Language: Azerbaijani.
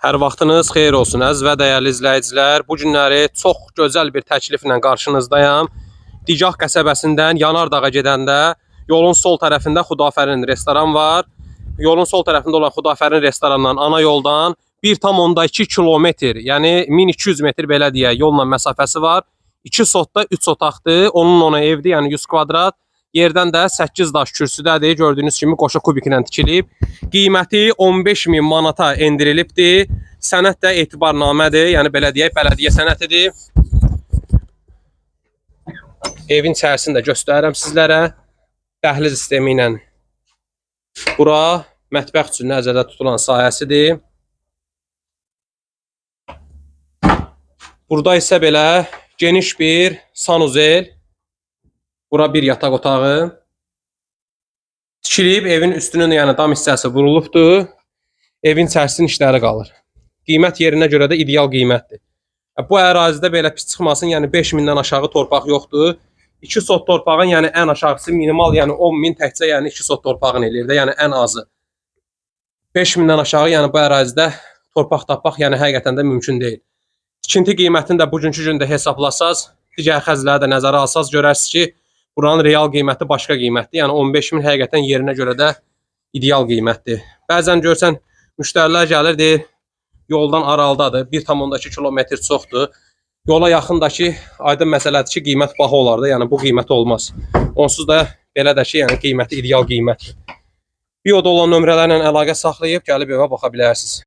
Hər vaxtınız xeyir olsun əziz və dəyərli izləyicilər. Bu günləri çox gözəl bir təkliflə qarşınızdayım. Digah qəsəbəsindən Yanardağa gedəndə yolun sol tərəfində Xudafərin restoran var. Yolun sol tərəfində olan Xudafərin restorandan ana yoldan 1,2 kilometr, yəni 1200 metr belə deyə yolla məsafəsi var. 2 sotda 3 otaqdır. Onun ona evdir, yəni 100 kvadrat. Yerdən də 8 daş kürsüdədir. Gördüyünüz kimi qoşa kubiklə tikilib. Qiyməti 15.000 manata endirilibdir. Sənəd də etibarnamədir. Yəni belə deyək, bələdiyyə sənətidir. Evin içərisini də göstərirəm sizlərə. Dəhliz sistemi ilə. Bura mətbəx üçün nəzərdə tutulan sahəsidir. Burada isə belə geniş bir sanuzel. Bura bir yataq otağı. Tikilib, evin üstünün yəni dam hissəsi vurulubdur. Evin içərisinin işləri qalır. Qiymət yerinə görə də ideal qiymətdir. Bu ərazidə belə pis çıxmasın, yəni 5.000-dən aşağı torpaq yoxdur. 2 sot torpağın yəni ən aşağısı minimal, yəni 10.000 təkcə yəni 2 sot torpağın eləyir də, yəni ən azı. 5.000-dən aşağı yəni bu ərazidə torpaq tapmaq yəni həqiqətən də mümkün deyil. Tikinti qiymətini də bugünkü gündə hesablasaz, digər xərcləri də nəzərə alsaz, görərsiniz ki, buranın real qiyməti başqa qiymətdir. Yəni 15.000 həqiqətən yerinə görə də ideal qiymətdir. Bəzən görsən müştərilər gəlir, deyir, yoldan aralıdadır, 1,2 kilometr çoxdur. Yola yaxındakı aydın məsələdir ki, qiymət baha olar da, yəni bu qiymət olmaz. Onsuz da belə də ki, yəni qiyməti ideal qiymətdir. Bioda olan nömrələrlə əlaqə saxlayıb gəlib evə baxa bilərsiniz.